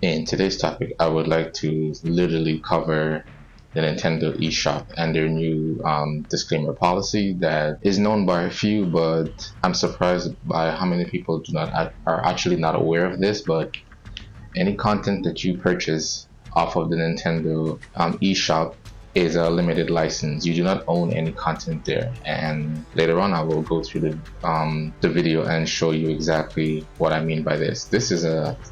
In today's topic, I would like to literally cover the Nintendo eShop and their new disclaimer policy that is known by a few, but I'm surprised by how many people are actually not aware of this. But any content that you purchase off of the Nintendo eShop is a limited license. You do not own any content there, and later on I will go through the video and show you exactly what I mean by this. This is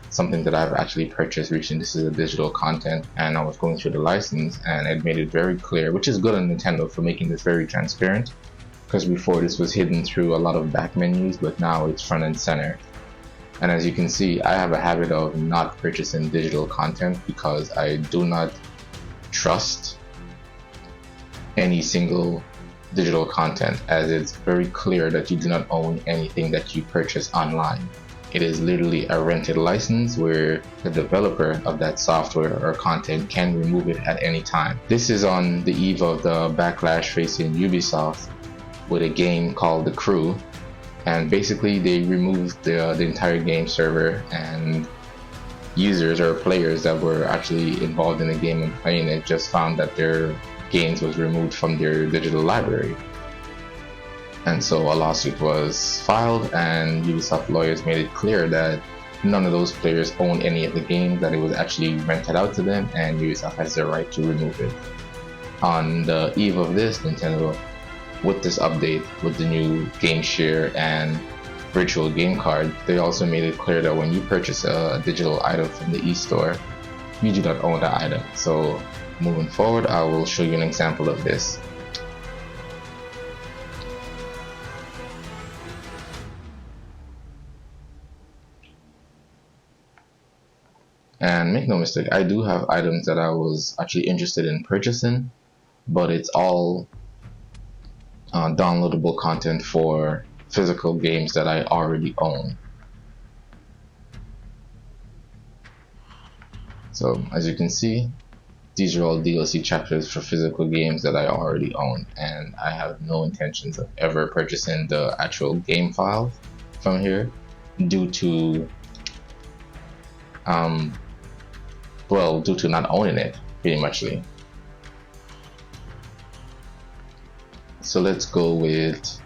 something that I've actually purchased recently. This is a digital content, and I was going through the license and it made it very clear, which is good on Nintendo for making this very transparent, because before this was hidden through a lot of back menus, but now it's front and center. And as you can see, I have a habit of not purchasing digital content because I do not trust any single digital content, as it's very clear that you do not own anything that you purchase online. It is literally a rented license where the developer of that software or content can remove it at any time. This is on the eve of the backlash facing Ubisoft with a game called The Crew, and basically they removed the entire game server, and users or players that were actually involved in the game and playing it just found that their games was removed from their digital library. And so a lawsuit was filed, and Ubisoft lawyers made it clear that none of those players own any of the games, that it was actually rented out to them, and Ubisoft has the right to remove it. On the eve of this, Nintendo, with this update, with the new game share and virtual game card, they also made it clear that when you purchase a digital item from the eStore, you do not own the item. So moving forward, I will show you an example of this. And make no mistake, I do have items that I was actually interested in purchasing, but it's all downloadable content for physical games that I already own. So as you can see, these are all DLC chapters for physical games that I already own, and I have no intentions of ever purchasing the actual game files from here due to not owning it, pretty muchly. So let's go with,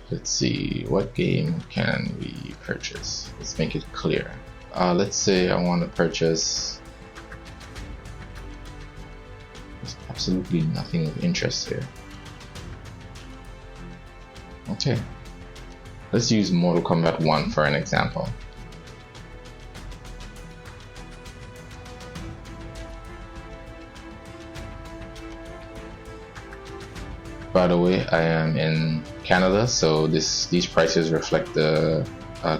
let's see, what game can we purchase? Let's make it clear. Let's say I want to purchase, there's absolutely nothing of interest here. Okay, let's use Mortal Kombat 1 for an example. By the way, I am in Canada, so these prices reflect the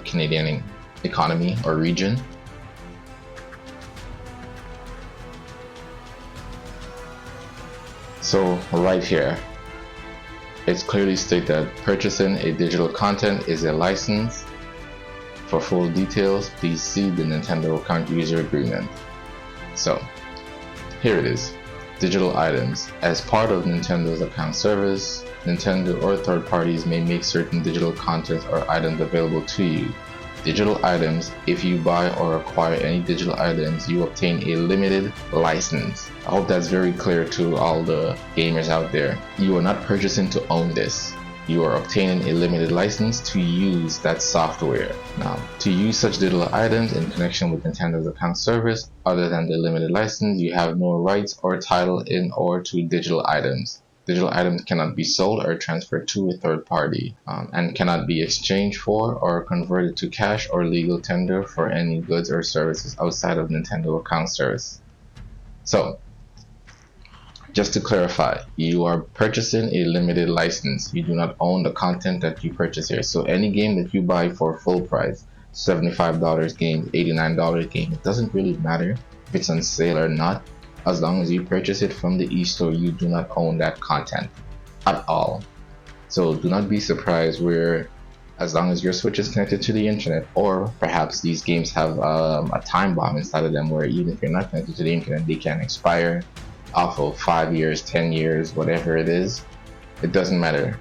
Canadian economy or region. So right here, it's clearly stated that purchasing a digital content is a license. For full details, please see the Nintendo account user agreement. So here it is. Digital items. As part of Nintendo's account service, Nintendo or third parties may make certain digital content or items available to you. Digital items. If you buy or acquire any digital items, you obtain a limited license. I hope that's very clear to all the gamers out there. You are not purchasing to own this. You are obtaining a limited license to use that software. Now, to use such digital items in connection with Nintendo's account service, other than the limited license, you have no rights or title in or to digital items. Digital items cannot be sold or transferred to a third party, and cannot be exchanged for or converted to cash or legal tender for any goods or services outside of Nintendo account service. So, just to clarify, you are purchasing a limited license. You do not own the content that you purchase here. So any game that you buy for full price, $75 game, $89 game, it doesn't really matter if it's on sale or not. As long as you purchase it from the eStore, you do not own that content at all. So do not be surprised where, as long as your Switch is connected to the internet, or perhaps these games have a time bomb inside of them where even if you're not connected to the internet, they can expire off of 5 years, 10 years, whatever it is. It doesn't matter.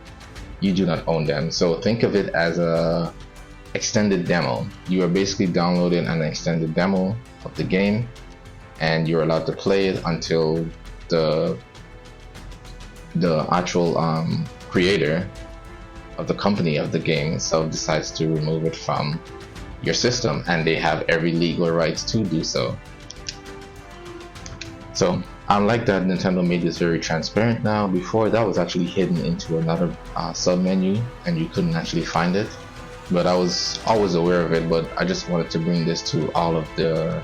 You do not own them. So think of it as a extended demo. You are basically downloading an extended demo of the game, and you're allowed to play it until the actual creator of the company of the game itself decides to remove it from your system, and they have every legal right to do so. So I like that Nintendo made this very transparent now. Before, that was actually hidden into another sub menu and you couldn't actually find it, but I was always aware of it. But I just wanted to bring this to all of the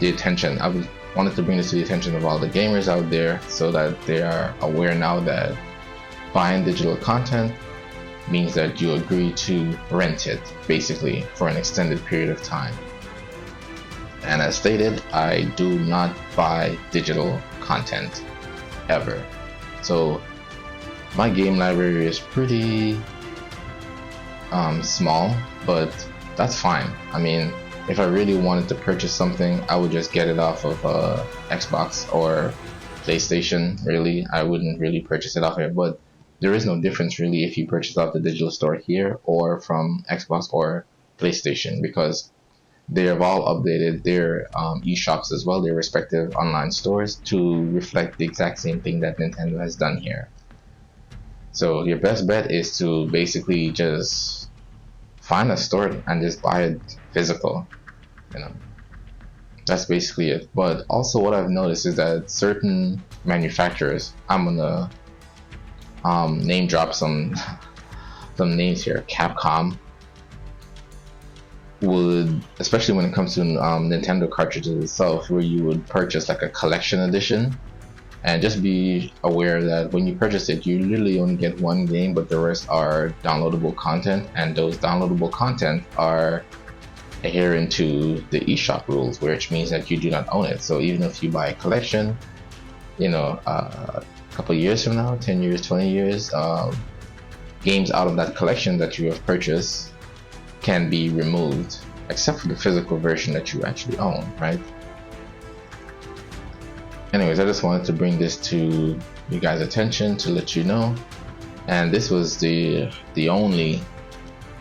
attention. I wanted to bring this to the attention of all the gamers out there, so that they are aware now that buying digital content means that you agree to rent it, basically, for an extended period of time. And as stated, I do not buy digital content ever. So my game library is pretty small, but that's fine. I mean, if I really wanted to purchase something, I would just get it off of Xbox or PlayStation. Really, I wouldn't really purchase it off here. But there is no difference really if you purchase off the digital store here or from Xbox or PlayStation, because they have all updated their eShops as well, their respective online stores, to reflect the exact same thing that Nintendo has done here. So your best bet is to basically just find a store and just buy it physical. You know, that's basically it. But also what I've noticed is that certain manufacturers, I'm gonna name drop some names here, Capcom, would, especially when it comes to Nintendo cartridges itself, where you would purchase like a collection edition, and just be aware that when you purchase it, you literally only get one game, but the rest are downloadable content, and those downloadable content are adhering to the eShop rules, which means that you do not own it. So even if you buy a collection, you know, a couple of years from now, 10 years, 20 years, games out of that collection that you have purchased can be removed, except for the physical version that you actually own, right? Anyways, I just wanted to bring this to you guys' attention to let you know. And this was the only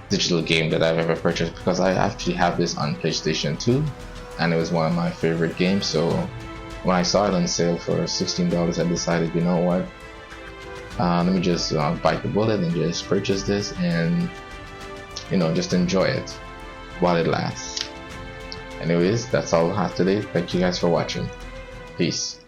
digital game that I've ever purchased, because I actually have this on PlayStation 2, and it was one of my favorite games. So when I saw it on sale for $16, I decided, you know what, let me just bite the bullet and just purchase this, and you know, just enjoy it while it lasts. Anyways, that's all I have today. Thank you guys for watching. Peace.